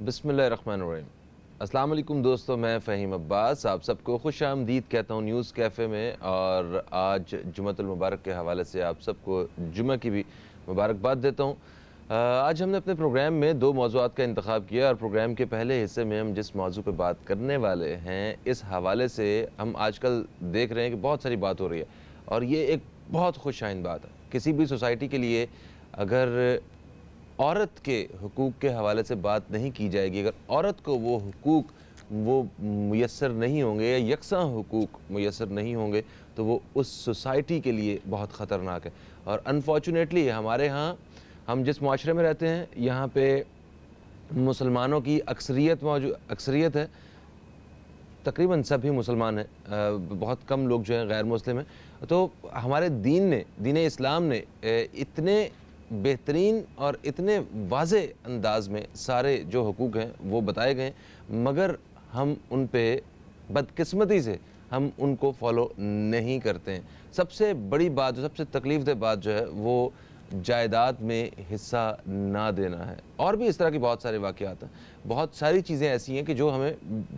بسم اللہ الرحمن الرحیم۔ السلام علیکم دوستو، میں فہیم عباس آپ سب کو خوش آمدید کہتا ہوں نیوز کیفے میں، اور آج جمعۃ المبارک کے حوالے سے آپ سب کو جمعہ کی بھی مبارکباد دیتا ہوں۔ آج ہم نے اپنے پروگرام میں دو موضوعات کا انتخاب کیا، اور پروگرام کے پہلے حصے میں ہم جس موضوع پہ بات کرنے والے ہیں اس حوالے سے ہم آج کل دیکھ رہے ہیں کہ بہت ساری بات ہو رہی ہے، اور یہ ایک بہت خوش آئند بات ہے کسی بھی سوسائٹی کے لیے۔ اگر عورت کے حقوق کے حوالے سے بات نہیں کی جائے گی، اگر عورت کو وہ حقوق وہ میسر نہیں ہوں گے یا یکساں حقوق میسر نہیں ہوں گے تو وہ اس سوسائٹی کے لیے بہت خطرناک ہے۔ اور انفارچونیٹلی ہمارے ہاں ہم جس معاشرے میں رہتے ہیں یہاں پہ مسلمانوں کی اکثریت ہے، تقریباً سبھی مسلمان ہیں، بہت کم لوگ جو ہیں غیر مسلم ہیں۔ تو ہمارے دین اسلام نے اتنے بہترین اور اتنے واضح انداز میں سارے جو حقوق ہیں وہ بتائے گئے ہیں، مگر ہم ان پہ بدقسمتی سے ہم ان کو فالو نہیں کرتے ہیں۔ سب سے بڑی بات، سب سے تکلیف دہ بات جو ہے وہ جائیداد میں حصہ نہ دینا ہے، اور بھی اس طرح کی بہت سارے واقعات ہیں، بہت ساری چیزیں ایسی ہیں کہ جو ہمیں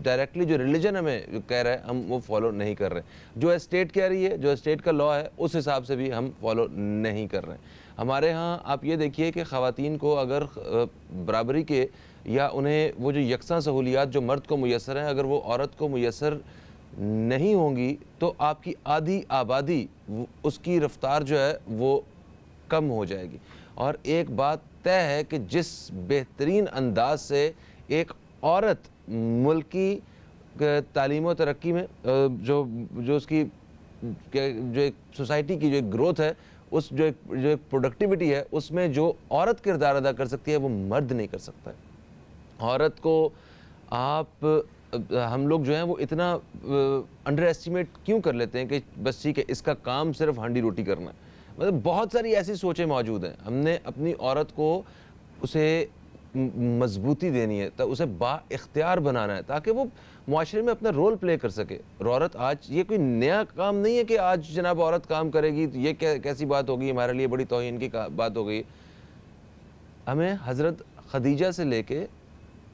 ڈائریکٹلی جو ریلیجن ہمیں کہہ رہا ہے ہم وہ فالو نہیں کر رہے ہیں، جو اسٹیٹ کہہ رہی ہے، جو اسٹیٹ کا لاء ہے اس حساب سے بھی ہم فالو نہیں کر رہے ہیں۔ ہمارے ہاں آپ یہ دیکھیے کہ خواتین کو اگر برابری کے یا انہیں وہ جو یکساں سہولیات جو مرد کو میسر ہیں اگر وہ عورت کو میسر نہیں ہوں گی تو آپ کی آدھی آبادی اس کی رفتار جو ہے وہ کم ہو جائے گی۔ اور ایک بات طے ہے کہ جس بہترین انداز سے ایک عورت ملکی تعلیم و ترقی میں جو اس کی جو ایک سوسائٹی کی جو ایک گروتھ ہے، اس جو ایک پروڈکٹیوٹی ہے اس میں جو عورت کردار ادا کر سکتی ہے وہ مرد نہیں کر سکتا ہے۔ عورت کو ہم لوگ جو ہیں وہ اتنا انڈر ایسٹیمیٹ کیوں کر لیتے ہیں کہ بس ٹھیک ہے اس کا کام صرف ہانڈی روٹی کرنا ہے۔ مطلب بہت ساری ایسی سوچیں موجود ہیں، ہم نے اپنی عورت کو اسے مضبوطی دینی ہے، اسے با اختیار بنانا ہے تاکہ وہ معاشرے میں اپنا رول پلے کر سکے۔ اور عورت آج یہ کوئی نیا کام نہیں ہے کہ آج جناب عورت کام کرے گی تو یہ کیسی بات ہوگی، ہمارے لیے بڑی توہین کی بات ہو گئی۔ ہمیں حضرت خدیجہ سے لے کے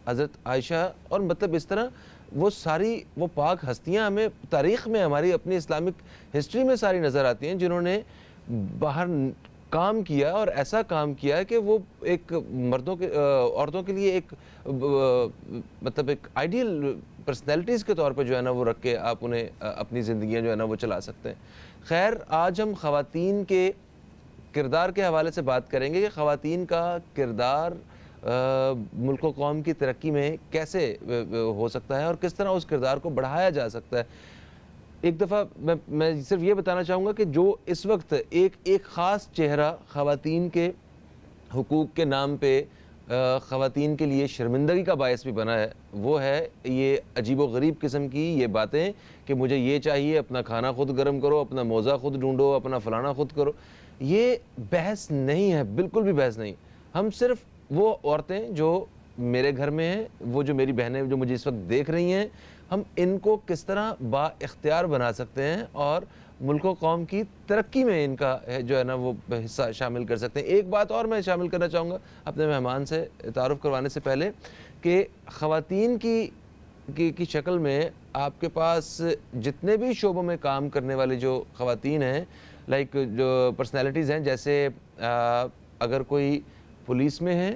حضرت عائشہ اور مطلب اس طرح وہ ساری وہ پاک ہستیاں ہمیں تاریخ میں ہماری اپنی اسلامک ہسٹری میں ساری نظر آتی ہیں جنہوں نے باہر کام کیا اور ایسا کام کیا کہ وہ ایک عورتوں کے لیے ایک مطلب ایک آئیڈیل پرسنالٹیز کے طور پہ جو ہے نا وہ رکھ کے آپ انہیں اپنی زندگیاں جو ہے نا وہ چلا سکتے ہیں۔ خیر، آج ہم خواتین کے کردار کے حوالے سے بات کریں گے کہ خواتین کا کردار ملک و قوم کی ترقی میں کیسے ہو سکتا ہے اور کس طرح اس کردار کو بڑھایا جا سکتا ہے۔ ایک دفعہ میں صرف یہ بتانا چاہوں گا کہ جو اس وقت ایک خاص چہرہ خواتین کے حقوق کے نام پہ خواتین کے لیے شرمندگی کا باعث بھی بنا ہے، وہ ہے یہ عجیب و غریب قسم کی یہ باتیں کہ مجھے یہ چاہیے، اپنا کھانا خود گرم کرو، اپنا موزہ خود ڈھونڈو، اپنا فلانا خود کرو۔ یہ بحث نہیں ہے، بالکل بھی بحث نہیں۔ ہم صرف وہ عورتیں جو میرے گھر میں ہیں، وہ جو میری بہنیں جو مجھے اس وقت دیکھ رہی ہیں، ہم ان کو کس طرح با اختیار بنا سکتے ہیں اور ملک و قوم کی ترقی میں ان کا جو ہے نا وہ حصہ شامل کر سکتے ہیں۔ ایک بات اور میں شامل کرنا چاہوں گا اپنے مہمان سے تعارف کروانے سے پہلے کہ خواتین کی شکل میں آپ کے پاس جتنے بھی شعبوں میں کام کرنے والے جو خواتین ہیں، لائک جو پرسنالٹیز ہیں، جیسے اگر کوئی پولیس میں ہے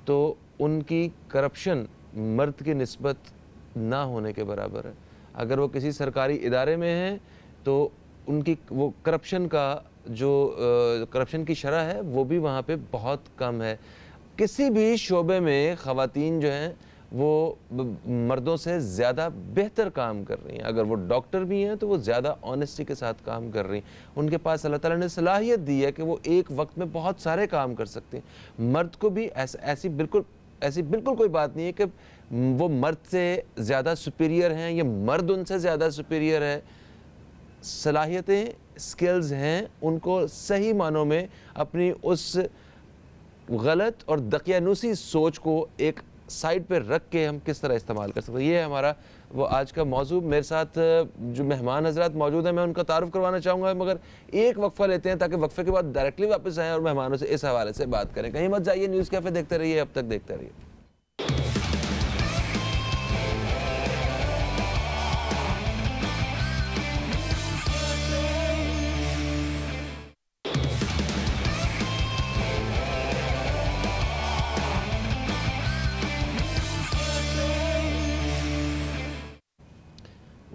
تو ان کی کرپشن مرد کی نسبت نہ ہونے کے برابر ہے۔ اگر وہ کسی سرکاری ادارے میں ہیں تو ان کی وہ کرپشن کی شرح ہے وہ بھی وہاں پہ بہت کم ہے۔ کسی بھی شعبے میں خواتین جو ہیں وہ مردوں سے زیادہ بہتر کام کر رہی ہیں۔ اگر وہ ڈاکٹر بھی ہیں تو وہ زیادہ آنیسٹی کے ساتھ کام کر رہی ہیں۔ ان کے پاس اللہ تعالیٰ نے صلاحیت دی ہے کہ وہ ایک وقت میں بہت سارے کام کر سکتے ہیں۔ مرد کو بھی ایسی بالکل کوئی بات نہیں ہے کہ وہ مرد سے زیادہ سپیریئر ہیں یا مرد ان سے زیادہ سپیریئر ہے۔ صلاحیتیں، سکلز ہیں، ان کو صحیح معنوں میں اپنی اس غلط اور دقیانوسی سوچ کو ایک سائڈ پہ رکھ کے ہم کس طرح استعمال کر سکتے ہیں۔ یہ ہے ہمارا وہ آج کا موضوع۔ میرے ساتھ جو مہمان حضرات موجود ہیں میں ان کا تعارف کروانا چاہوں گا، مگر ایک وقفہ لیتے ہیں تاکہ وقفے کے بعد ڈائریکٹلی واپس آئیں اور مہمانوں سے اس حوالے سے بات کریں۔ کہیں مت جائیے، نیوز کیفے دیکھتے رہیے، اب تک دیکھتے رہیے۔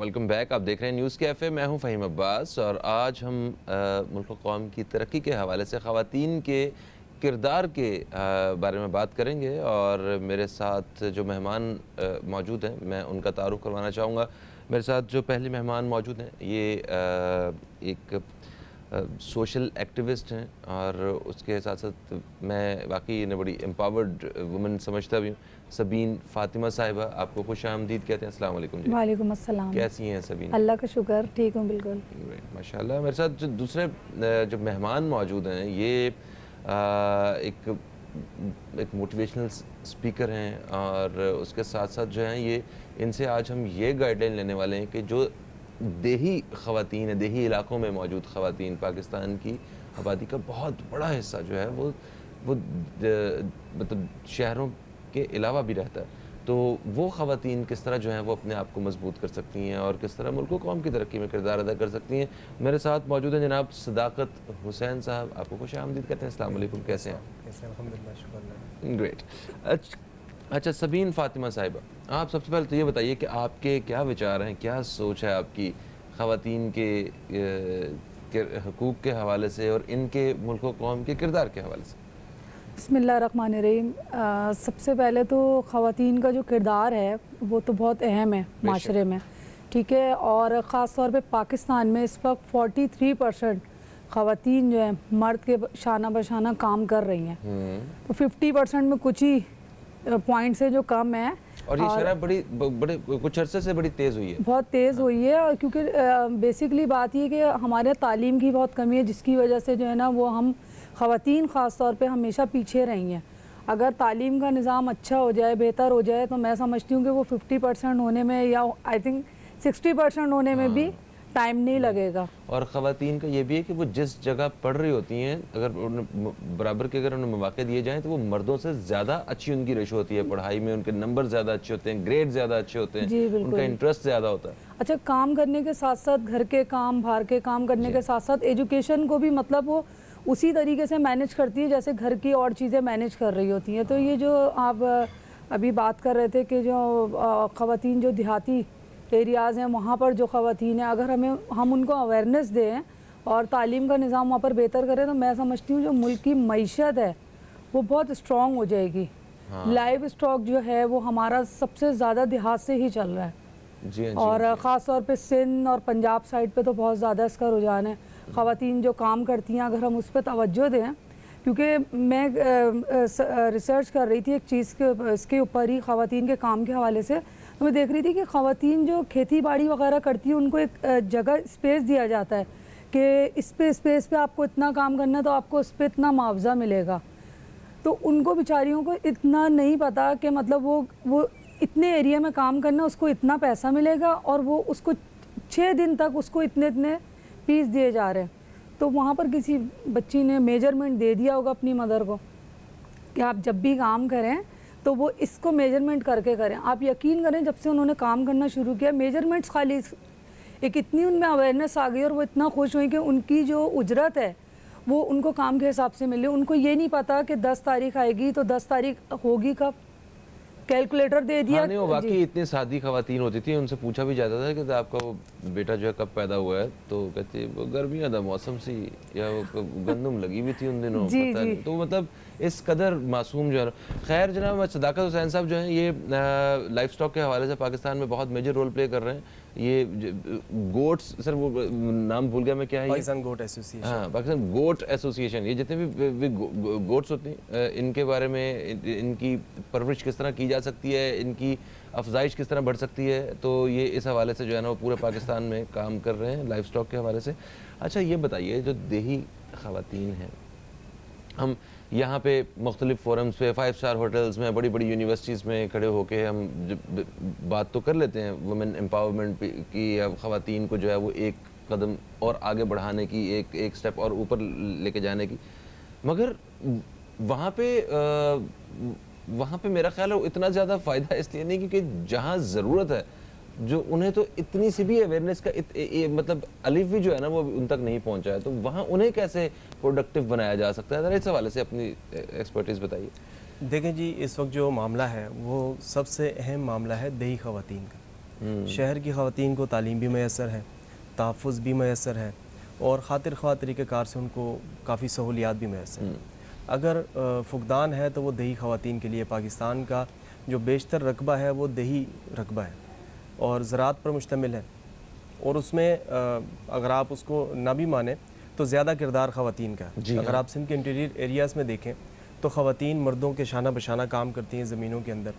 Welcome back. آپ دیکھ رہے ہیں نیوز کیفے. میں ہوں فہیم عباس اور آج ہم ملک و قوم کی ترقی کے حوالے سے خواتین کے کردار کے بارے میں بات کریں گے اور میرے ساتھ جو مہمان موجود ہیں میں ان کا تعارف کروانا چاہوں گا. میرے ساتھ جو پہلے مہمان موجود ہیں یہ ایک سوشل ایکٹیوسٹ ہیں اور اس کے ساتھ ساتھ میں واقعی انہیں بڑی امپاورڈ وومن سمجھتا بھی ہوں. سبین فاطمہ صاحبہ, آپ کو خوش آمدید کہتے ہیں. السلام علیکم. جی وعلیکم السلام. کیسی ہیں سبین؟ اللہ کا شکر, ٹھیک ہوں بالکل. ماشاء اللہ. میرے ساتھ جو دوسرے جو مہمان موجود ہیں یہ ایک موٹیویشنل اسپیکر ہیں اور اس کے ساتھ ساتھ جو ہیں یہ ان سے آج ہم یہ گائیڈ لائن لینے والے ہیں کہ جو دیہی خواتین ہیں, دیہی علاقوں میں موجود خواتین, پاکستان کی آبادی کا بہت بڑا حصہ جو ہے وہ مطلب شہروں کے علاوہ بھی رہتا ہے, تو وہ خواتین کس طرح جو ہیں وہ اپنے آپ کو مضبوط کر سکتی ہیں اور کس طرح ملک و قوم کی ترقی میں کردار ادا کر سکتی ہیں. میرے ساتھ موجود ہیں جناب صداقت حسین صاحب, آپ کو خوش آمدید کہتے ہیں. السلام علیکم, کیسے ہیں؟ الحمدللہ, شکر. گریٹ. اچھا سبین فاطمہ صاحبہ, آپ سب سے پہلے تو یہ بتائیے کہ آپ کے کیا وچار ہیں, کیا سوچ ہے آپ کی خواتین کے حقوق کے حوالے سے اور ان کے ملک و قوم کے کردار کے حوالے سے؟ بسم اللہ الرحمن الرحیم. سب سے پہلے تو خواتین کا جو کردار ہے وہ تو بہت اہم ہے معاشرے میں, ٹھیک ہے, اور خاص طور پہ پاکستان میں اس وقت 43% خواتین جو ہیں مرد کے شانہ بشانہ کام کر رہی ہیں, تو 50% میں کچھ ہی پوائنٹ سے جو کم ہے, اور یہ شرح بڑے کچھ عرصے سے بڑی تیز ہوئی ہے, بہت تیز ہوئی ہے. اور کیونکہ بیسکلی بات یہ کہ ہمارے تعلیم کی بہت کمی ہے, جس کی وجہ سے جو ہے نا وہ ہم خواتین خاص طور پہ ہمیشہ پیچھے رہی ہیں. اگر تعلیم کا نظام اچھا ہو جائے, بہتر ہو جائے, تو میں سمجھتی ہوں کہ وہ 50% ہونے میں یا آئی تھنک 60% ہونے میں بھی ٹائم نہیں لگے گا. اور خواتین کا یہ بھی ہے کہ وہ جس جگہ پڑھ رہی ہوتی ہیں اگر برابر کے اگر انہیں مواقع دیے جائیں تو وہ مردوں سے زیادہ اچھی ان کی ریشو ہوتی ہے پڑھائی میں, ان کے نمبر زیادہ اچھے ہوتے ہیں, گریڈ زیادہ اچھے ہوتے ہیں, ان کا انٹرسٹ زیادہ ہوتا ہے. اچھا, کام کرنے کے ساتھ ساتھ گھر کے کام, باہر کے کام کرنے کے ساتھ ساتھ ایجوکیشن کو بھی مطلب وہ اسی طریقے سے مینیج کرتی ہے جیسے گھر کی اور چیزیں مینیج کر رہی ہوتی ہیں. تو یہ جو آپ ابھی بات کر رہے تھے کہ جو خواتین جو دیہاتی ایریاز ہیں وہاں پر جو خواتین ہیں, اگر ہم ان کو اویئرنیس دیں اور تعلیم کا نظام وہاں پر بہتر کریں تو میں سمجھتی ہوں جو ملک کی معیشت ہے وہ بہت اسٹرانگ ہو جائے گی. لائف اسٹاک جو ہے وہ ہمارا سب سے زیادہ دیہات سے ہی چل رہا ہے, اور خاص طور پہ سندھ اور پنجاب سائڈ پہ تو بہت زیادہ اس کا رجحان ہے. خواتین جو کام کرتی ہیں اگر ہم اس پہ توجہ دیں, کیونکہ میں ریسرچ کر رہی تھی ایک چیز کے اس کے اوپر ہی خواتین کے کام کے حوالے سے, تو میں دیکھ رہی تھی کہ خواتین جو کھیتی باڑی وغیرہ کرتی ہیں ان کو ایک جگہ اسپیس دیا جاتا ہے کہ اس پہ آپ کو اتنا کام کرنا ہے تو آپ کو اس پہ اتنا معاوضہ ملے گا. تو ان کو بیچاریوں کو اتنا نہیں پتا کہ مطلب وہ اتنے ایریا میں کام کرنا, اس کو اتنا پیسہ ملے گا اور وہ اس کو 6 دن تک اس کو اتنے پیس دیے جا رہے ہیں. تو وہاں پر کسی بچی نے میجرمنٹ دے دیا ہوگا اپنی مدر کو کہ آپ جب بھی کام کریں تو وہ اس کو میجرمنٹ کر کے کریں. آپ یقین کریں جب سے انہوں نے کام کرنا شروع کیا, میجرمنٹس خالی ایک اتنی ان میں اویئرنیس آ گئی اور وہ اتنا خوش ہوئی کہ ان کی جو اجرت ہے وہ ان کو کام کے حساب سے ملے. ان کو یہ نہیں پتا کہ 10 تاریخ آئے گی تو 10 تاریخ ہوگی کب, کیلکولیٹر دے دیا. وہ واقعی اتنی سادی خواتین ہوتی تھی, ان سے پوچھا بھی جاتا تھا کہ آپ کا وہ بیٹا جو ہے کب پیدا ہوا ہے, تو کہتے وہ گرمیاں تھا موسم سی, یا وہ گندم لگی ہوئی تھی ان دنوں, پتہ نہیں. تو مطلب اس قدر معصوم جو ہے. خیر جناب, صداقت حسین صاحب جو ہیں یہ لائف سٹاک کے حوالے سے پاکستان میں بہت میجر رول پلے کر رہے ہیں. یہ گوٹس, سر وہ نام بھول گیا میں, کیا ہے پاکستان گوٹ ایسوسی ایشن. ہاں, پاکستان گوٹ ایسوسی ایشن. یہ جتنے بھی گوٹس ہوتے ہیں ان کے بارے میں, ان کی پرورش کس طرح کی جا سکتی ہے, ان کی افزائش کس طرح بڑھ سکتی ہے, تو یہ اس حوالے سے جو ہے نا وہ پورے پاکستان میں کام کر رہے ہیں لائف سٹاک کے حوالے سے. اچھا یہ بتائیے, جو دیہی خواتین ہیں, ہم یہاں پہ مختلف فورمز پہ 5 اسٹار ہوٹلز میں, بڑی بڑی یونیورسٹیز میں کھڑے ہو کے ہم بات تو کر لیتے ہیں وومن امپاورمنٹ کی, یا خواتین کو جو ہے وہ ایک قدم اور آگے بڑھانے کی, ایک سٹیپ اور اوپر لے کے جانے کی, مگر وہاں پہ میرا خیال ہے اتنا زیادہ فائدہ اس لیے نہیں کیونکہ جہاں ضرورت ہے جو انہیں تو اتنی سی بھی اویئرنیس کا مطلب الف بھی جو ہے نا وہ ان تک نہیں پہنچا ہے, تو وہاں انہیں کیسے پروڈکٹیو بنایا جا سکتا ہے؟ ذرا اس حوالے سے اپنی ایکسپرٹیز بتائیے. دیکھیں جی, اس وقت جو معاملہ ہے وہ سب سے اہم معاملہ ہے دیہی خواتین کا. شہر کی خواتین کو تعلیم بھی میسر ہے، تحفظ بھی میسر ہے، اور خاطر خواہ طریقہ کار سے ان کو کافی سہولیات بھی میسر ہیں۔ اگر فقدان ہے تو وہ دیہی خواتین کے لیے پاکستان کا جو بیشتر رقبہ ہے وہ دیہی رقبہ ہے اور زراعت پر مشتمل ہے، اور اس میں اگر آپ اس کو نہ بھی مانیں تو زیادہ کردار خواتین کا ہے۔ اگر آپ سندھ کے انٹیریئر ایریاز میں دیکھیں تو خواتین مردوں کے شانہ بشانہ کام کرتی ہیں زمینوں کے اندر،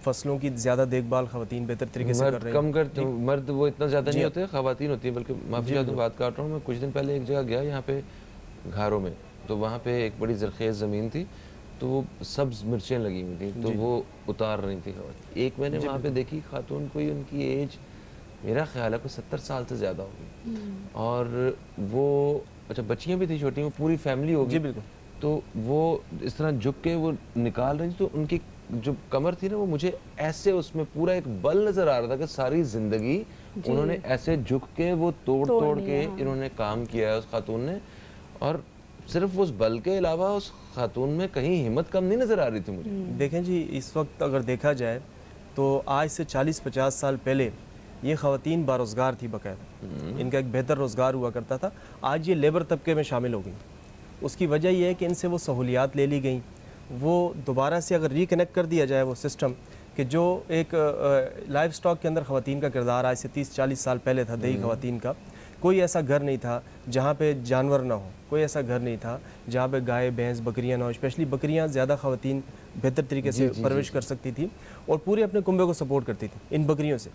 فصلوں کی زیادہ دیکھ بھال خواتین بہتر طریقے سے کر رہی ہیں۔ کم کرتے مرد وہ اتنا زیادہ نہیں ہوتے، خواتین ہوتی ہیں، بلکہ معافی چاہتا ہوں بات کاٹ رہا ہوں، میں کچھ دن پہلے ایک جگہ گیا یہاں پہ گھاروں میں، تو وہاں پہ ایک بڑی زرخیز زمین تھی، تو وہ سبز مرچیں لگی ہوئی تھیں، تو وہ اتار رہی تھی خواتین۔ ایک میں نے وہاں پہ دیکھی خاتون، کوئی ان کی ایج میرا خیال ہے کوئی 70 سال سے زیادہ ہوگی، اور وہ اچھا بچیاں بھی تھیں چھوٹی، وہ پوری فیملی ہوگی، جی بالکل، تو وہ اس طرح جھک کے وہ نکال رہی تھی، تو ان کی جو کمر تھی نا وہ مجھے ایسے اس میں پورا ایک بل نظر آ رہا تھا کہ ساری زندگی انہوں نے ایسے جھک کے وہ توڑ کے انہوں نے کام کیا ہے اس خاتون نے، اور صرف اس بل کے علاوہ اس خاتون میں کہیں ہمت کم نہیں نظر آ رہی تھی مجھے۔ دیکھیں جی اس وقت اگر دیکھا جائے تو آج سے 40-50 سال پہلے یہ خواتین باروزگار تھی باقاعدہ، ان کا ایک بہتر روزگار ہوا کرتا تھا، آج یہ لیبر طبقے میں شامل ہو گئیں۔ اس کی وجہ یہ ہے کہ ان سے وہ سہولیات لے لی گئیں، وہ دوبارہ سے اگر ریکنیکٹ کر دیا جائے وہ سسٹم کہ جو ایک لائف سٹاک کے اندر خواتین کا کردار آج سے 30-40 سال پہلے تھا دیہی خواتین کا، کوئی ایسا گھر نہیں تھا جہاں پہ جانور نہ ہو، کوئی ایسا گھر نہیں تھا جہاں پہ گائے بھینس بکریاں نہ ہو، اسپیشلی بکریاں زیادہ خواتین بہتر طریقے سے پرورش کر سکتی تھی اور پورے اپنے کنبے کو سپورٹ کرتی تھی ان بکریوں سے۔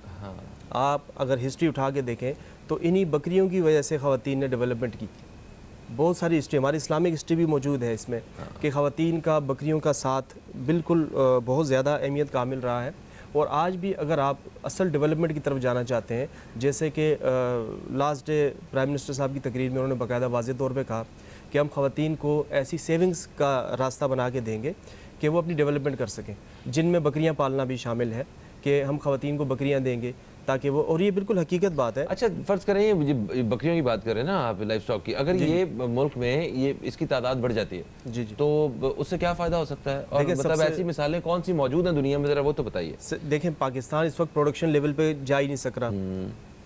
آپ اگر ہسٹری اٹھا کے دیکھیں تو انہی بکریوں کی وجہ سے خواتین نے ڈیولپمنٹ کی، بہت ساری ہسٹری، ہماری اسلامک ہسٹری بھی موجود ہے اس میں کہ خواتین کا بکریوں کا ساتھ بالکل بہت زیادہ اہمیت کا حامل رہا ہے، اور آج بھی اگر آپ اصل ڈیولپمنٹ کی طرف جانا چاہتے ہیں، جیسے کہ لاسٹ ڈے پرائم منسٹر صاحب کی تقریر میں انہوں نے باقاعدہ واضح طور پہ کہا کہ ہم خواتین کو ایسی سیونگز کا راستہ بنا کے دیں گے کہ وہ اپنی ڈیولپمنٹ کر سکیں، جن میں بکریاں پالنا بھی شامل ہے کہ ہم خواتین کو بکریاں دیں گے تاکہ وہ، اور یہ بالکل حقیقت بات ہے۔ اچھا فرض کریں یہ بکریوں کی بات کریں نا آپ، لائف سٹاک کی، اگر یہ ملک میں یہ اس کی تعداد بڑھ جاتی ہے جی تو اس سے کیا فائدہ ہو سکتا ہے، اور مطلب ایسی مثالیں کون سی موجود ہیں دنیا میں، ذرا وہ تو بتائیے۔ دیکھیں پاکستان اس وقت پروڈکشن لیول پہ جا ہی نہیں سک رہا،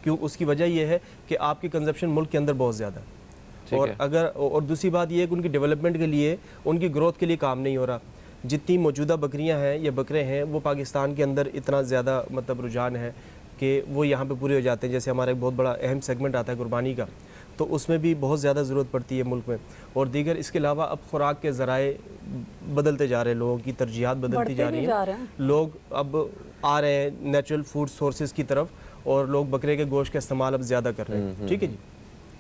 کیوں؟ اس کی وجہ یہ ہے کہ آپ کی کنزپشن ملک کے اندر بہت زیادہ ہے، اور دوسری بات یہ ہے کہ ان کی ڈیولپمنٹ کے لیے، ان کی گروتھ کے لیے کام نہیں ہو رہا۔ جتنی موجودہ بکریاں ہیں یا بکرے ہیں وہ پاکستان کے اندر اتنا زیادہ مطلب رجحان ہے کہ وہ یہاں پہ پورے ہو جاتے ہیں، جیسے ہمارا ایک بہت بڑا اہم سیگمنٹ آتا ہے قربانی کا، تو اس میں بھی بہت زیادہ ضرورت پڑتی ہے ملک میں، اور دیگر اس کے علاوہ اب خوراک کے ذرائع بدلتے جا رہے ہیں، لوگوں کی ترجیحات بدلتی جا رہی ہیں، لوگ اب آ رہے ہیں نیچرل فوڈ سورسز کی طرف، اور لوگ بکرے کے گوشت کا استعمال اب زیادہ کر رہے ہیں، ٹھیک ہے جی۔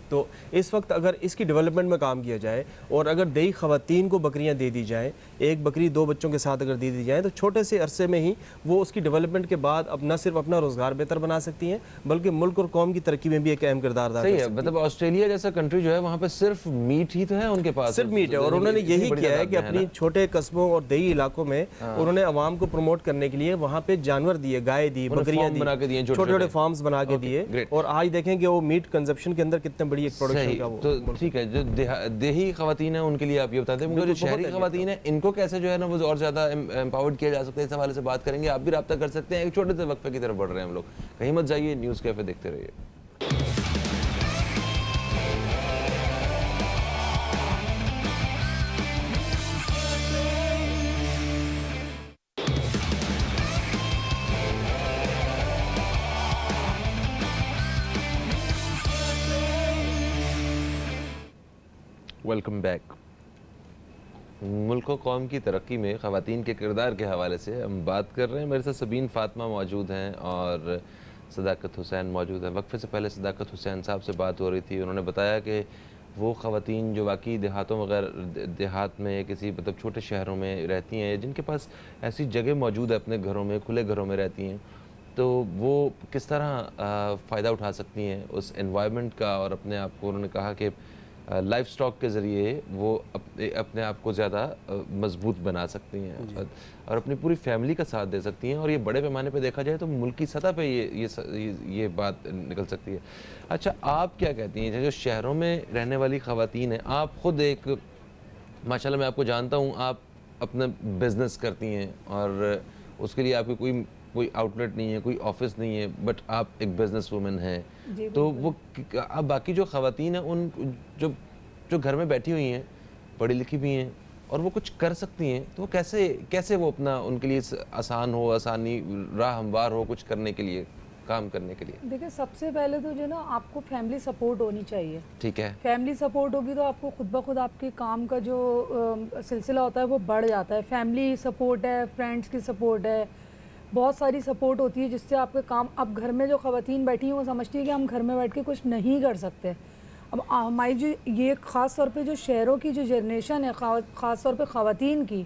تو اس وقت اگر اس کی ڈیولپمنٹ میں کام کیا جائے اور اگر دیہی خواتین کو بکریاں دے دی جائیں، ایک بکری 2 بچوں کے ساتھ اگر دے دی جائیں، تو چھوٹے سے عرصے میں ہی وہ اس کی ڈیولپمنٹ کے بعد اب نہ صرف اپنا روزگار بہتر بنا سکتی ہیں بلکہ ملک اور قوم کی ترقی میں بھی ایک اہم کردار ادا کر سکتی ہیں۔ مطلب آسٹریلیا جیسا کنٹری جو ہے وہاں پہ صرف میٹ ہی تو ہے ان کے پاس، صرف میٹ ہے، اور انہوں نے یہی کیا ہے کہ اپنی چھوٹے قصبوں اور دیہی علاقوں میں انہوں نے عوام کو پروموٹ کرنے کے لیے وہاں پہ جانور دیے، گائے دی، بکریاں دی، چھوٹے چھوٹے فارمز بنا کے دیے، اور آج دیکھیں کہ وہ میٹ کنزپشن کے اندر کتنے بڑی ایک پروڈکشن کا تو ٹھیک ہے۔ جو دیہی خواتین ہیں ان کے لیے آپ یہ بتاتے ہیں، مگر جو شہری خواتین ہیں ان کو کیسے جو ہے نا وہ اور زیادہ امپاورڈ کیا جا سکتا ہے، اس حوالے سے بات کریں گے۔ آپ بھی رابطہ کر سکتے ہیں، ایک چھوٹے سے وقفے کی طرف بڑھ رہے ہیں ہم لوگ، کہیں مت جائیے، نیوز کیفے دیکھتے رہیے۔ Welcome back. ملک و قوم کی ترقی میں خواتین کے کردار کے حوالے سے ہم بات کر رہے ہیں۔ میرے ساتھ سبین فاطمہ موجود ہیں اور صداقت حسین موجود ہیں۔ وقفے سے پہلے صداقت حسین صاحب سے بات ہو رہی تھی، انہوں نے بتایا کہ وہ خواتین جو واقعی دیہاتوں وغیرہ، دیہات میں کسی مطلب چھوٹے شہروں میں رہتی ہیں، جن کے پاس ایسی جگہ موجود ہے اپنے گھروں میں، کھلے گھروں میں رہتی ہیں، تو وہ کس طرح فائدہ اٹھا سکتی ہیں اس انوائرمنٹ کا، اور اپنے آپ کو، انہوں نے کہا کہ لائف سٹاک کے ذریعے وہ اپنے آپ کو زیادہ مضبوط بنا سکتی ہیں اور اپنی پوری فیملی کا ساتھ دے سکتی ہیں، اور یہ بڑے پیمانے پہ دیکھا جائے تو ملکی سطح پہ یہ بات نکل سکتی ہے۔ اچھا آپ کیا کہتی ہیں جو شہروں میں رہنے والی خواتین ہیں، آپ خود ایک ماشاءاللہ میں آپ کو جانتا ہوں، آپ اپنا بزنس کرتی ہیں اور اس کے لیے آپ کی کوئی کوئی آؤٹ لیٹ نہیں ہے, کوئی آفس نہیں ہے, بٹ آپ ایک بزنس وومن ہیں, جی تو وہ اب باقی جو خواتین ہیں ان جو گھر میں بیٹھی ہوئی ہیں, پڑھی لکھی بھی ہیں اور وہ کچھ کر سکتی ہیں, تو وہ کیسے وہ اپنا ان کے لیے آسان ہو, آسانی راہ ہموار ہو کچھ کرنے کے لیے, کام کرنے کے لیے؟ دیکھیں سب سے پہلے تو جو نا آپ کو فیملی سپورٹ ہونی چاہیے. ٹھیک ہے, فیملی سپورٹ ہوگی تو آپ کو خود بخود آپ کے کام کا جو سلسلہ ہوتا ہے وہ بڑھ جاتا ہے. فیملی سپورٹ ہے, فرینڈس کی سپورٹ ہے, بہت ساری سپورٹ ہوتی ہے جس سے آپ کے کام. اب گھر میں جو خواتین بیٹھی ہیں وہ سمجھتی ہیں کہ ہم گھر میں بیٹھ کے کچھ نہیں کر سکتے. اب ہماری جو یہ خاص طور پہ جو شہروں کی جو جنریشن ہے, خاص طور پہ خواتین کی,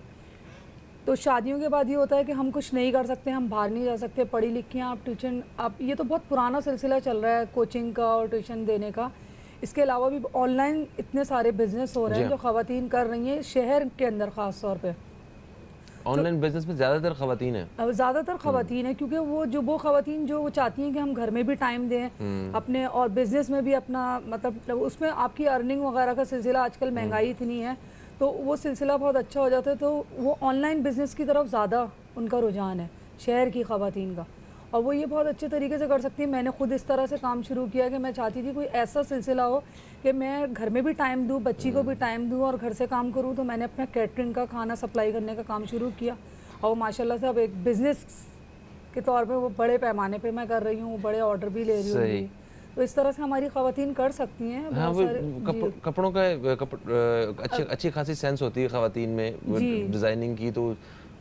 تو شادیوں کے بعد یہ ہوتا ہے کہ ہم کچھ نہیں کر سکتے, ہم باہر نہیں جا سکتے, پڑھی لکھی ہیں آپ, ٹیوشن آپ, یہ تو بہت پرانا سلسلہ چل رہا ہے کوچنگ کا اور ٹیوشن دینے کا. اس کے علاوہ بھی آن لائن اتنے سارے بزنس ہو رہے ہیں جو خواتین کر رہی ہیں شہر کے اندر. خاص طور پہ آن لائن بزنس میں زیادہ تر خواتین ہیں, زیادہ تر خواتین ہیں, کیونکہ وہ خواتین جو چاہتی ہیں کہ ہم گھر میں بھی ٹائم دیں اپنے اور بزنس میں بھی اپنا, مطلب اس میں آپ کی ارننگ وغیرہ کا سلسلہ, آج کل مہنگائی اتنی ہے تو وہ سلسلہ بہت اچھا ہو جاتا ہے, تو وہ آن لائن بزنس کی طرف زیادہ ان کا رجحان ہے شہر کی خواتین کا, اور وہ یہ بہت اچھے طریقے سے کر سکتی ہیں. میں نے خود اس طرح سے کام شروع کیا کہ میں چاہتی تھی کوئی ایسا سلسلہ ہو کہ میں گھر میں بھی ٹائم دوں, بچی کو بھی ٹائم دوں اور گھر سے کام کروں. تو میں نے اپنا کیٹرنگ کا کھانا سپلائی کرنے کا کام شروع کیا, اور ماشاء اللہ سے اب ایک بزنس کے طور پہ وہ بڑے پیمانے پہ میں کر رہی ہوں, بڑے آرڈر بھی لے رہی ہوں. تو اس طرح سے ہماری خواتین کر سکتی ہیں. ہاں, وہ کپڑوں کا اچھی خاصی سینس ہوتی ہے خواتین میں ڈیزائننگ کی, تو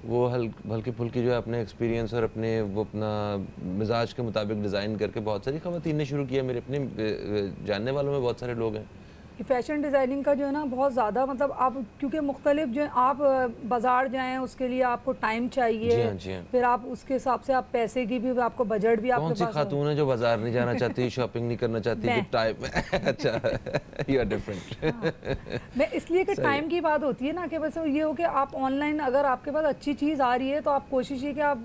وہ ہلکی پھلکی جو ہے اپنے ایکسپیرینس اور وہ اپنا مزاج کے مطابق ڈیزائن کر کے بہت ساری خواتین نے شروع کیا. میرے اپنے جاننے والوں میں بہت سارے لوگ ہیں. فیشن ڈیزائننگ کا جو ہے نا بہت زیادہ, مطلب آپ کیونکہ مختلف جو آپ بازار جائیں اس کے لیے آپ کو ٹائم چاہیے, پھر آپ اس کے حساب سے آپ پیسے کی بھی آپ کو بجٹ بھی آپ کے پاس. کون سی خاتون ہے جو بازار نہیں جانا چاہتی, شاپنگ نہیں کرنا چاہتی ٹائم؟ اچھا, یو آر ڈفرینٹ. میں اس لیے کہ ٹائم کی بات ہوتی ہے نا, کہ بس یہ ہو کہ آپ آن لائن اگر آپ کے پاس اچھی چیز آ رہی ہے تو آپ کوشش یہ کہ آپ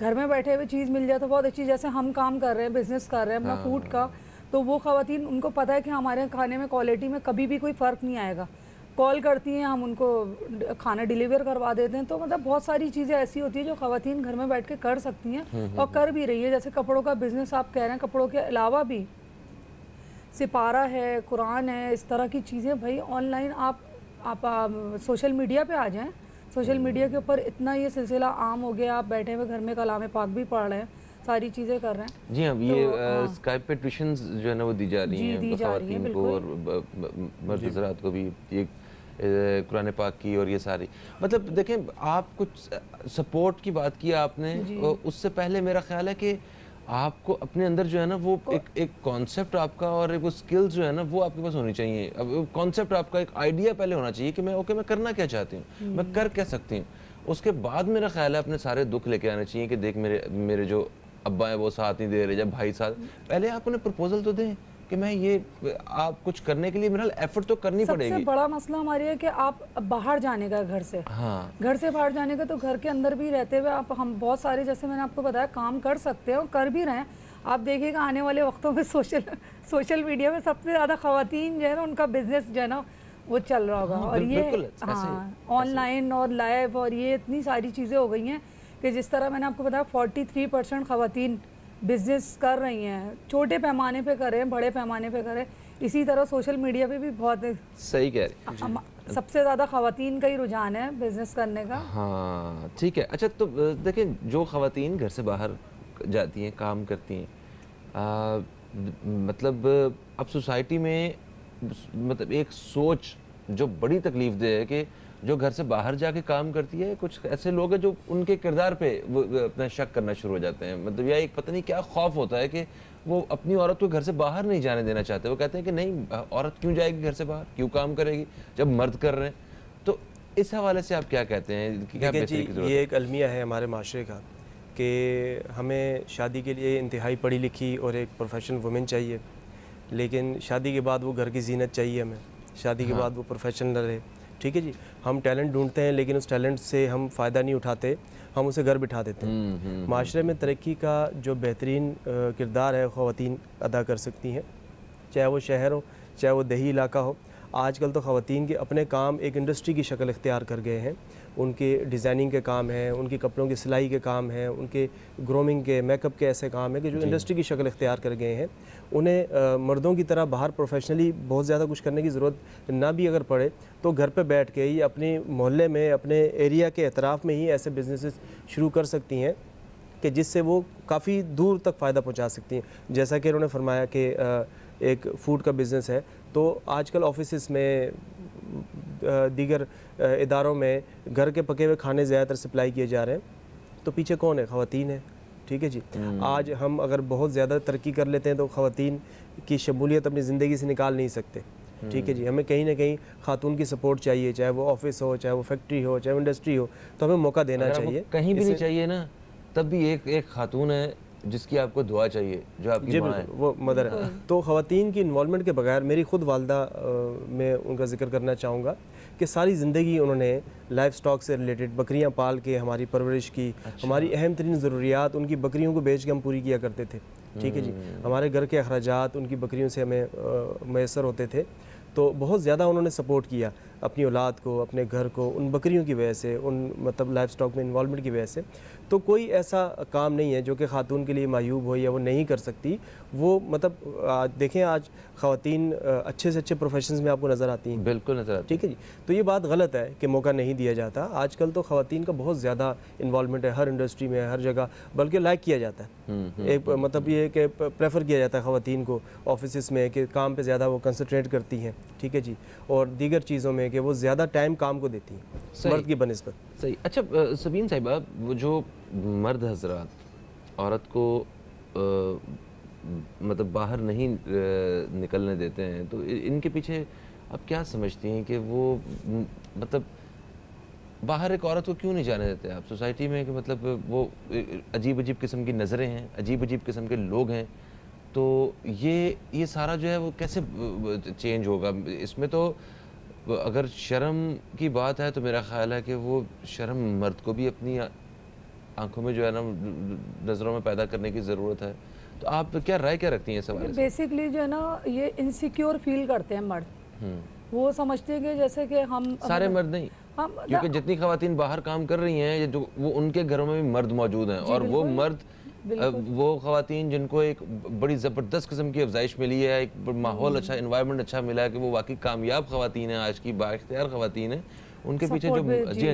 گھر میں بیٹھے ہوئے چیز مل جائے تو بہت اچھی. جیسے ہم کام کر رہے ہیں, بزنس کر رہے ہیں اپنا فوڈ کا, تو وہ خواتین ان کو پتہ ہے کہ ہمارے کھانے میں کوالٹی میں کبھی بھی کوئی فرق نہیں آئے گا. کال کرتی ہیں, ہم ان کو کھانا ڈیلیور کروا دیتے ہیں. تو مطلب بہت ساری چیزیں ایسی ہوتی ہیں جو خواتین گھر میں بیٹھ کے کر سکتی ہیں اور کر بھی رہی ہے. جیسے کپڑوں کا بزنس آپ کہہ رہے ہیں, کپڑوں کے علاوہ بھی سپارہ ہے, قرآن ہے, اس طرح کی چیزیں. بھائی آن لائن آپ سوشل میڈیا پہ آ جائیں, سوشل میڈیا کے اوپر اتنا یہ سلسلہ عام ہو گیا, آپ بیٹھے ہوئے گھر میں کلام پاک بھی پڑھ رہے ہیں, ساری چیزیں کر رہے ہیں. جی ہاں, یہ اسکائپ پہ ٹیوشنز جو ہے نا وہ دی جا رہی ہیں خواتین کو اور مرد حضرات کو بھی, یہ قرآن پاک کی اور یہ ساری. مطلب دیکھیں, آپ کچھ سپورٹ کی بات کی آپ نے, اس سے پہلے میرا خیال ہے کہ آپ کو اپنے اندر جو ہے نا وہ ایک کانسیپٹ آپ کا اور ایک اسکلز جو ہے نا وہ آپ کے پاس ہونی چاہیے. اب کانسیپٹ آپ کا, ایک آئیڈیا پہلے ہونا چاہیے کہ میں کرنا کیا چاہتی ہوں, میں کر کیا سکتی ہوں. اس کے بعد میرا خیال ہے اپنے سارے دکھ لے کے آنے چاہیے کہ دیکھ میرے جو ابا ہیں وہ ساتھ نہیں دے رہے, جب بھائی ساتھ, پہلے آپ انہیں پرپوزل تو دیں کہ میں یہ, آپ کچھ کرنے کے لیے میرا ایفرٹ تو کرنی پڑے گی. سب سے بڑا مسئلہ ہماری ہے کہ آپ باہر جانے کا, گھر سے باہر جانے کا. تو گھر کے اندر بھی رہتے ہوئے ہم بہت سارے, جیسے میں نے آپ کو بتایا, کام کر سکتے ہیں اور کر بھی رہے ہیں. آپ دیکھیے گا آنے والے وقتوں میں سوشل میڈیا میں سب سے زیادہ خواتین جو ہے نا ان کا بزنس جو ہے نا وہ چل رہا ہوگا. اور یہ آن لائن اور لائیو اور یہ اتنی ساری چیزیں ہو گئی ہیں کہ جس طرح میں نے آپ کو بتایا 43% خواتین بزنس کر رہی ہیں, چھوٹے پیمانے پہ کریں, بڑے پیمانے پہ کریں. اسی طرح سوشل میڈیا پہ بھی بہت صحیح کہہ رہے ہیں, سب سے زیادہ خواتین کا ہی رجحان ہے بزنس کرنے کا. ہاں ٹھیک ہے. اچھا, تو دیکھیں جو خواتین گھر سے باہر جاتی ہیں, کام کرتی ہیں, مطلب اب سوسائٹی میں مطلب ایک سوچ جو بڑی تکلیف دہ ہے کہ جو گھر سے باہر جا کے کام کرتی ہے, کچھ ایسے لوگ ہیں جو ان کے کردار پہ وہ اپنا شک کرنا شروع ہو جاتے ہیں. مطلب یہ ایک پتہ نہیں کیا خوف ہوتا ہے کہ وہ اپنی عورت کو گھر سے باہر نہیں جانے دینا چاہتے. وہ کہتے ہیں کہ نہیں, عورت کیوں جائے گی گھر سے باہر, کیوں کام کرے گی جب مرد کر رہے ہیں. تو اس حوالے سے آپ کیا کہتے ہیں؟ دیکھیں جی, یہ ایک المیہ ہے ہمارے معاشرے کا کہ ہمیں شادی کے لیے انتہائی پڑھی لکھی اور ایک پروفیشنل وومن چاہیے, لیکن شادی کے بعد وہ گھر کی زینت چاہیے ہمیں, شادی کے بعد وہ پروفیشنل رہے. ٹھیک ہے جی, ہم ٹیلنٹ ڈھونڈتے ہیں لیکن اس ٹیلنٹ سے ہم فائدہ نہیں اٹھاتے, ہم اسے گھر بٹھا دیتے ہیں. معاشرے میں ترقی کا جو بہترین کردار ہے خواتین ادا کر سکتی ہیں, چاہے وہ شہر ہو چاہے وہ دیہی علاقہ ہو. آج کل تو خواتین کے اپنے کام ایک انڈسٹری کی شکل اختیار کر گئے ہیں. ان کے ڈیزائننگ کے کام ہیں, ان کے کپڑوں کی سلائی کے کام ہیں, ان کے گرومنگ کے, میک اپ کے ایسے کام ہیں کہ جو انڈسٹری کی شکل اختیار کر گئے ہیں. انہیں مردوں کی طرح باہر پروفیشنلی بہت زیادہ کچھ کرنے کی ضرورت نہ بھی اگر پڑے تو گھر پہ بیٹھ کے ہی اپنے محلے میں, اپنے ایریا کے اطراف میں ہی ایسے بزنسز شروع کر سکتی ہیں کہ جس سے وہ کافی دور تک فائدہ پہنچا سکتی ہیں. جیسا کہ انہوں نے فرمایا کہ ایک فوڈ کا بزنس ہے, تو آج کل آفیسز میں, دیگر اداروں میں گھر کے پکے ہوئے کھانے زیادہ تر سپلائی کیے جا رہے ہیں, تو پیچھے کون ہے؟ خواتین ہیں. ٹھیک ہے جی. آج ہم اگر بہت زیادہ ترقی کر لیتے ہیں تو خواتین کی شمولیت اپنی زندگی سے نکال نہیں سکتے. ٹھیک ہے جی. ہمیں کہیں نہ کہیں خاتون کی سپورٹ چاہیے, چاہے وہ آفس ہو, چاہے وہ فیکٹری ہو, چاہے وہ انڈسٹری ہو, تو ہمیں موقع دینا چاہیے. کہیں بھی نہیں چاہیے نا, تب بھی ایک خاتون ہے جس کی آپ کو دعا چاہیے, جو آپ کی ماں ہے, وہ مدر ہے. تو خواتین کی انوالومنٹ کے بغیر, میری خود والدہ, میں ان کا ذکر کرنا چاہوں گا کہ ساری زندگی انہوں نے لائف سٹاک سے ریلیٹڈ بکریاں پال کے ہماری پرورش کی. ہماری اہم ترین ضروریات ان کی بکریوں کو بیچ کے ہم پوری کیا کرتے تھے. ٹھیک ہے جی. ہمارے گھر کے اخراجات ان کی بکریوں سے ہمیں میسر ہوتے تھے. تو بہت زیادہ انہوں نے سپورٹ کیا اپنی اولاد کو, اپنے گھر کو, ان بکریوں کی وجہ سے, ان مطلب لائف سٹاک میں انوالومنٹ کی وجہ سے. تو کوئی ایسا کام نہیں ہے جو کہ خاتون کے لیے معیوب ہو یا وہ نہیں کر سکتی. وہ مطلب دیکھیں آج خواتین اچھے سے اچھے پروفیشنز میں آپ کو نظر آتی ہیں. بالکل نظر آتی. ٹھیک ہے جی. تو یہ بات غلط ہے کہ موقع نہیں دیا جاتا. آج کل تو خواتین کا بہت زیادہ انوالومنٹ ہے, ہر انڈسٹری میں, ہر جگہ, بلکہ لائک کیا جاتا ہے. ایک مطلب یہ کہ پریفر کیا جاتا ہے خواتین کو آفیسز میں کہ کام پہ زیادہ وہ کنسنٹریٹ کرتی ہیں. ٹھیک ہے جی. اور دیگر چیزوں میں کہ وہ زیادہ ٹائم کام کو دیتی ہیں مرد کی بنسبت. صحیح. اچھا سبین صاحبہ, وہ جو مرد حضرات عورت کو مطلب باہر نہیں نکلنے دیتے ہیں, تو ان کے پیچھے آپ کیا سمجھتی ہیں کہ وہ مطلب باہر ایک عورت کو کیوں نہیں جانے دیتے آپ سوسائٹی میں؟ کہ مطلب وہ عجیب عجیب قسم کی نظریں ہیں, عجیب عجیب قسم کے لوگ ہیں, تو یہ سارا جو ہے وہ کیسے چینج ہوگا؟ اس میں تو اگر شرم کی بات ہے تو میرا خیال ہے کہ وہ شرم مرد کو بھی اپنی آنکھوں میں جو ہے نا نظروں میں پیدا کرنے کی ضرورت ہے. تو آپ کیا رائے کیا رکھتی ہیں اس حوالے سے؟ بیسکلی جو ہے نا یہ انسیکیور فیل کرتے ہیں مرد. وہ سمجھتے ہیں کہ جیسے کہ ہم سارے مرد نہیں, کیونکہ جتنی خواتین باہر کام کر رہی ہیں جو وہ ان کے گھروں میں بھی مرد موجود ہیں, اور وہ مرد وہ خواتین جن کو ایک بڑی زبردست قسم کی افزائش ملی ہے, ایک ماحول اچھا, انوائرمنٹ اچھا ملا ہے کہ وہ واقعی کامیاب خواتین ہیں, آج کی بااختیار خواتین ہیں, ان کے پیچھے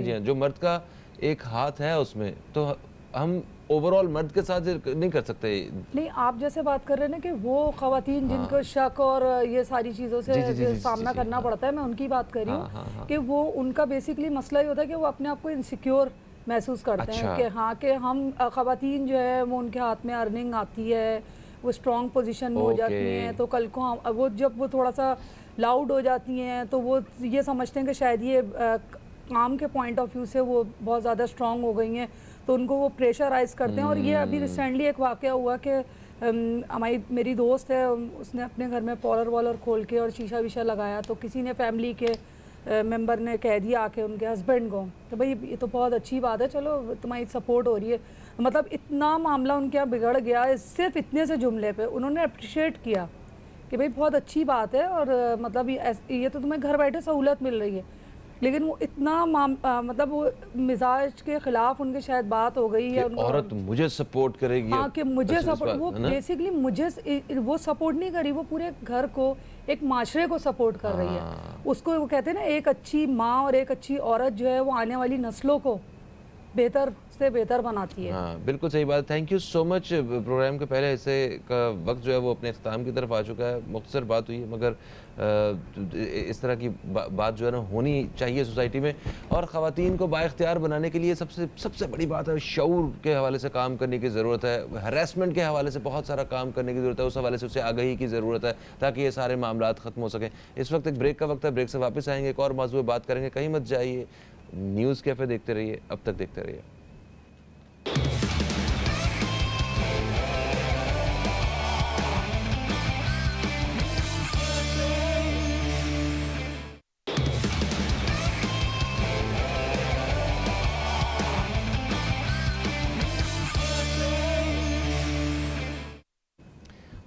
جو جو مرد کا ایک ہاتھ ہے اس میں, تو ہم اوور آل مرد کے ساتھ نہیں کر سکتے. نہیں, آپ جیسے بات کر رہے ہیں نا کہ وہ خواتین جن کو شک اور یہ ساری چیزوں سے سامنا کرنا پڑتا ہے, میں ان کی بات کر رہی ہوں کہ وہ ان کا بیسکلی مسئلہ یہ ہوتا ہے کہ وہ اپنے آپ کو انسیکیور محسوس کرتے ہیں کہ ہاں کہ ہم خواتین جو ہے وہ ان کے ہاتھ میں ارننگ آتی ہے, وہ اسٹرانگ پوزیشن میں ہو جاتی ہیں, تو کل کو وہ جب وہ تھوڑا سا لاؤڈ ہو جاتی ہیں تو وہ یہ سمجھتے ہیں کہ شاید یہ کام کے پوائنٹ آف ویو سے وہ بہت زیادہ اسٹرانگ ہو گئی ہیں, تو ان کو وہ پریشرائز کرتے ہیں. اور یہ ابھی ریسنٹلی ایک واقعہ ہوا کہ میری دوست ہے, اس نے اپنے گھر میں پارلر والر کھول کے اور شیشہ ویشہ لگایا, تو کسی نے فیملی کے ممبر نے کہہ دیا آ کے ان کے ہسبینڈ کو کہ بھائی یہ تو بہت اچھی بات ہے, چلو تمہاری سپورٹ ہو رہی ہے. مطلب اتنا معاملہ ان کے یہاں بگڑ گیا صرف اتنے سے جملے پہ. انہوں نے اپریشیٹ کیا کہ بھائی بہت اچھی بات ہے, اور مطلب یہ تو تمہیں گھر بیٹھے سہولت مل رہی ہے, لیکن وہ اتنا مطلب وہ مزاج کے خلاف ان کے شاید بات ہو گئی ہے, عورت مجھے سپورٹ کرے گی. ہاں کہ مجھے سپورٹ, وہ بیسکلی مجھے وہ سپورٹ نہیں کری, وہ پورے گھر کو, ایک معاشرے کو سپورٹ کر رہی ہے. اس کو وہ کہتے ہیں نا ایک اچھی ماں اور ایک اچھی عورت جو ہے وہ آنے والی نسلوں کو بہتر سے بہتر بناتی ہے. ہاں بالکل صحیح بات. Thank you so much. Programme کے پہلے حصے کا وقت جو ہے وہ اپنے اختتام کی طرف آ چکا ہے. مختصر بات ہوئی ہے, مگر اس طرح کی بات جو ہے نا ہونی چاہیے سوسائٹی میں, اور خواتین کو بااختیار بنانے کے لیے سب سے بڑی بات ہے شعور کے حوالے سے کام کرنے کی ضرورت ہے. ہراسمنٹ کے حوالے سے بہت سارا کام کرنے کی ضرورت ہے, اس حوالے سے اسے آگہی کی ضرورت ہے تاکہ یہ سارے معاملات ختم ہو سکیں. اس وقت ایک بریک کا وقت ہے, بریک سے واپس آئیں گے, ایک اور موضوع بات کریں گے. کہیں مت جائیے, نیوز کیفے دیکھتے رہیے, اب تک دیکھتے رہیے.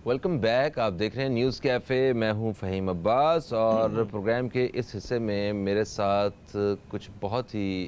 Welcome back. آپ دیکھ رہے ہیں نیوز کیفے, میں ہوں فہیم عباس, اور پروگرام کے اس حصے میں میرے ساتھ کچھ بہت ہی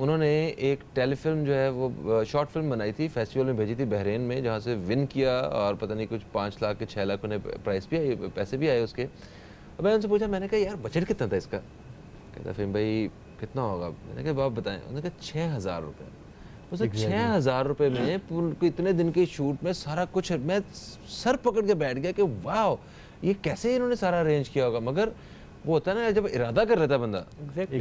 انہوں نے ایک ٹیلی فلم جو ہے وہ شارٹ فلم بنائی تھی, فیسٹیول میں بھیجی تھی بحرین میں, جہاں سے ون کیا اور پتہ نہیں کچھ 5 لاکھ کے 6 لاکھ انہیں پرائز بھی آئے, پیسے بھی آئے اس کے. اب میں ان سے پوچھا, میں نے کہا یار بجٹ کتنا تھا اس کا؟ کہتا فہیم بھائی کتنا ہوگا؟ میں نے کہا آپ بتائیں. انہوں نے کہا 6,000 روپے. اسے 6,000 روپے میں اتنے دن کے شوٹ میں سارا کچھ, میں سر پکڑ کے بیٹھ گیا کہ واو یہ کیسے انہوں نے سارا ارینج کیا ہوگا. مگر وہ ہوتا ہے نا جب ارادہ کر لیتا ہے بندہ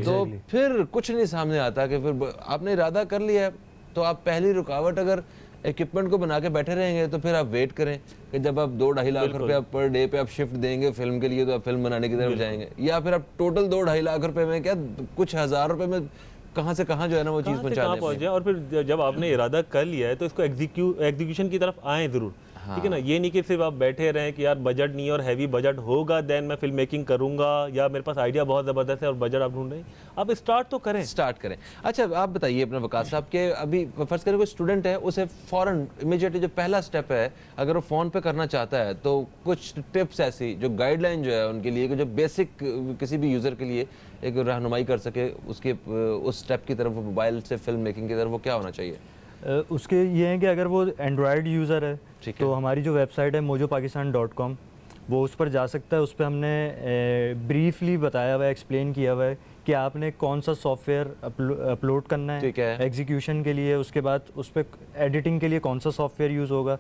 تو پھر کچھ نہیں سامنے آتا, کہ پھر آپ نے ارادہ کر لیا ہے تو آپ پہلی رکاوٹ اگر ایکوپمنٹ کو بنا کے بیٹھے رہیں گے تو پھر آپ ویٹ کریں کہ جب آپ 2-2.5 لاکھ روپے پر ڈے پہ آپ شفٹ دیں گے فلم کے لیے تو آپ فلم بنانے کی طرف جائیں گے, یا پھر آپ ٹوٹل 2-2.5 لاکھ روپے میں کیا کچھ ہزار روپے میں کہاں سے کہاں جو ہے نا وہ چیز پہنچا دیں. اور پھر جب آپ نے ارادہ کر لیا ہے تو اس کو ایگزیکیوشن کی طرف آئیں ضرور, ٹھیک ہے نا. یہ نہیں کہ صرف آپ بیٹھے رہیں کہ یار بجٹ نہیں ہے اور ہیوی بجٹ ہوگا دین میں فلم میکنگ کروں گا, یا میرے پاس آئیڈیا بہت زبردست ہے اور بجٹ آپ ڈھونڈ رہے ہیں, آپ اسٹارٹ تو کریں. اچھا آپ بتائیے اپنا وقاص صاحب کہ ابھی فرض کریں کوئی اسٹوڈنٹ ہے, اسے فوراً امیجیٹلی جو پہلا اسٹیپ ہے اگر وہ فون پہ کرنا چاہتا ہے تو کچھ ٹپس ایسی جو گائیڈ لائن جو ہے ان کے لیے جو بیسک کسی بھی یوزر کے لیے ایک رہنمائی کر سکے اس کے اس اسٹیپ کی طرف, موبائل سے فلم میکنگ کی طرف, وہ کیا ہونا چاہیے؟ اس کے یہ ہیں کہ اگر وہ اینڈرائڈ یوزر ہے تو ہماری جو ویب سائٹ ہے mojopakistan.com, وہ اس پر جا سکتا ہے. اس پہ ہم نے بریفلی بتایا ہوا ہے, ایکسپلین کیا ہوا ہے کہ آپ نے کون سا سافٹ ویئر اپلوڈ کرنا ہے ایگزیکیوشن کے لیے, اس کے بعد اس پہ ایڈیٹنگ کے لیے کون سا سافٹ ویئر یوز ہوگا.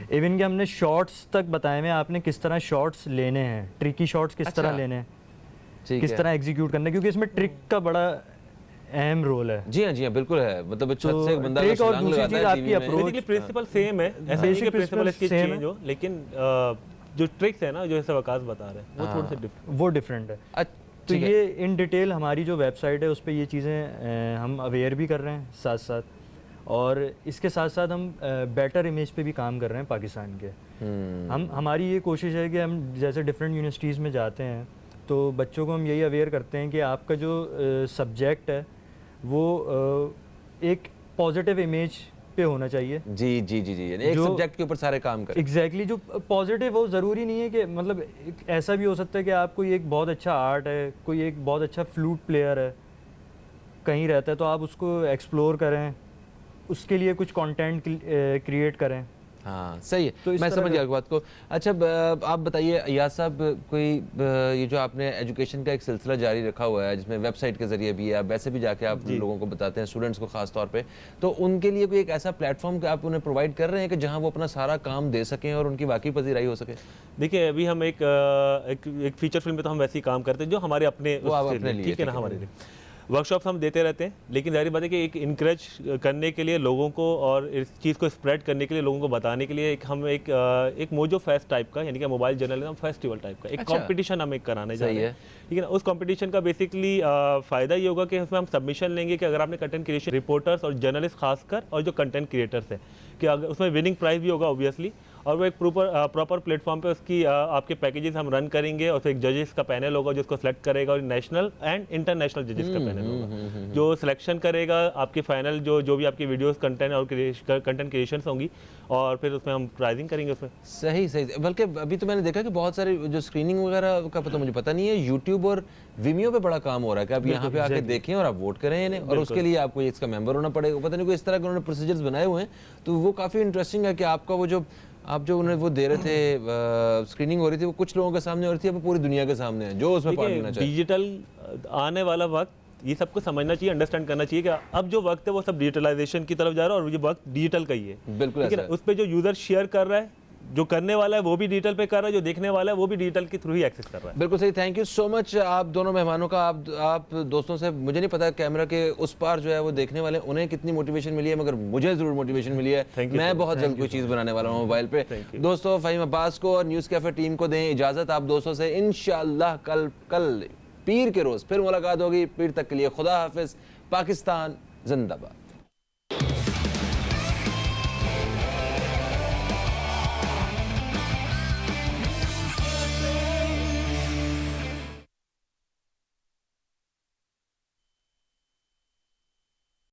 ایون کہ ہم نے شارٹس تک بتائے ہوئے ہیں آپ نے کس طرح شارٹس لینے ہیں, ٹرکی شارٹس کس طرح لینے ہیں, کس طرح ایگزیکیوٹ کرنا ہے, کیونکہ اس میں ٹرک کا بڑا اہم رول ہے. جی ہاں بالکل ہے. مطلب چھت سے بندہ اور دوسری چیز آپ کی اپروچ پرنسپل سیم ہے, ایسا نہیں کہ پرنسپل اس کی چینج ہو, لیکن جو ٹرکس ہے نا جو ایسا وقاص بتا رہے ہیں وہ تھوڑے سے وہ ڈفرینٹ ہے. تو یہ ان ڈیٹیل ہماری جو ویب سائٹ ہے اس پہ یہ چیزیں ہم اویئر بھی کر رہے ہیں ساتھ ساتھ, اور اس کے ساتھ ساتھ ہم بیٹر امیج پہ بھی کام کر رہے ہیں پاکستان کے. ہماری یہ کوشش ہے کہ ہم جیسے ڈفرینٹ یونیورسٹیز میں جاتے ہیں تو بچوں کو ہم یہی اویئر کرتے ہیں کہ آپ کا جو سبجیکٹ ہے وہ ایک پازیٹیو امیج پہ ہونا چاہیے. جی ایک سبجیکٹ کے اوپر سارے کام کریں. ایگزیکٹلی جو پازیٹیو ہو, ضروری نہیں ہے کہ مطلب ایسا بھی ہو سکتا ہے کہ آپ کوئی ایک بہت اچھا آرٹ ہے, کوئی ایک بہت اچھا فلوٹ پلیئر ہے کہیں رہتا ہے, تو آپ اس کو ایکسپلور کریں, اس کے لیے کچھ کانٹینٹ کریٹ کریں. ہاں صحیح ہے, میں سمجھ گیا بات کو. اچھا آپ بتائیے ایاز صاحب, کوئی یہ جو آپ نے ایجوکیشن کا ایک سلسلہ جاری رکھا ہوا ہے جس میں ویب سائٹ کے ذریعے بھی ہے, ویسے بھی جا کے آپ لوگوں کو بتاتے ہیں, اسٹوڈنٹس کو خاص طور پہ, تو ان کے لیے کوئی ایک ایسا پلیٹ فارم کہ آپ انہیں پرووائڈ کر رہے ہیں کہ جہاں وہ اپنا سارا کام دے سکیں اور ان کی واقعی پذیرائی ہو سکے؟ دیکھیے ابھی ہم ایک فیچر فلم پہ تو ہم ویسے ہی کام کرتے ہیں جو ہمارے اپنے ٹھیک ہے نا, ہمارے لیے ورکشاپس ہم دیتے رہتے ہیں, لیکن ظاہر بات ہے کہ ایک انکریج کرنے کے لیے لوگوں کو اور اس چیز کو اسپریڈ کرنے کے لیے لوگوں کو بتانے کے لیے ہم ایک موجو فیسٹ ٹائپ کا, یعنی کہ موبائل جرنلزم فیسٹیول ٹائپ کا ایک کمپٹیشن ہم ایک کرانے جا رہے ہیں. ٹھیک ہے نا, اس کمپٹیشن کا بیسکلی فائدہ یہ ہوگا کہ اس میں ہم سبمیشن لیں گے کہ اگر آپ نے کنٹینٹ کریشن رپورٹرس اور جرنلسٹ خاص کر اور جو کنٹینٹ کریٹرس ہیں کہ اس میں وننگ پرائز بھی ہوگا اوبیسلی, اور وہ ایک پراپر پلیٹ فارم پہ اس کی آپ کے پیکیجز ہم رن کریں گے, اور پھر ایک ججز کا پینل ہوگا جو اس کو سلیکٹ کرے گا, اور نیشنل اینڈ انٹرنیشنل ججز کا پینل ہوگا جو سلیکشن کرے گا آپ کے فائنل جو بھی آپ کی ویڈیوز کنٹینٹ اور کنٹینٹ کریشنس ہوں گی, اور پھر اس میں ہم پرائزنگ کریں گے اس میں. صحیح. بلکہ ابھی تو میں نے دیکھا کہ بہت سارے جو اسکریننگ وغیرہ کا پتہ مجھے پتہ نہیں ہے, یوٹیوب اور ویمیو پہ بڑا کام ہو رہا ہے کہ آپ یہاں پہ آ کے دیکھیں اور آپ ووٹ کریں انہیں, اور اس کے لیے آپ کو اس کا ممبر ہونا پڑے گا. پتہ نہیں کوئی اس طرح کے انہوں نے پروسیجرز بنائے ہوئے ہیں, تو وہ کافی انٹرسٹنگ ہے کہ آپ کا وہ جو آپ جو انہیں وہ دے رہے تھے اسکریننگ ہو رہی تھی وہ کچھ لوگوں کے سامنے ہو رہی تھی, اب پوری دنیا کے سامنے ہے جو اس میں پارٹ لینا چاہیے. ڈیجیٹل آنے والا وقت یہ سب کو سمجھنا چاہیے, انڈرسٹینڈ کرنا چاہیے کہ اب جو وقت ہے وہ سب ڈیجیٹلائزیشن کی طرف جا رہا ہے, اور یہ وقت ڈیجیٹل کا ہی ہے. بالکل ٹھیک ہے نا, اس پہ جو یوزر شیئر کر رہا ہے, جو کرنے والا ہے وہ بھی ڈیجیٹل پہ کر رہا ہے, جو دیکھنے والا ہے وہ بھی ڈیجیٹل کے تھرو ہی ایکسس کر رہا ہے. بالکل صحیح. تھینک یو سو مچ آپ دونوں مہمانوں کا. آپ دوستوں سے مجھے نہیں پتا کیمرہ کے اس پار جو ہے وہ دیکھنے والے انہیں کتنی موٹیویشن ملی ہے, مگر مجھے ضرور موٹیویشن ملی ہے. میں بہت جلد کوئی چیز بنانے والا ہوں موبائل پہ. دوستوں فہیم عباس کو اور نیوز کیفے ٹیم کو دیں اجازت. آپ دوستوں سے انشاءاللہ کل پیر کے روز پھر ملاقات ہوگی. پیر تک کے لیے خدا حافظ. پاکستان زندہ باد.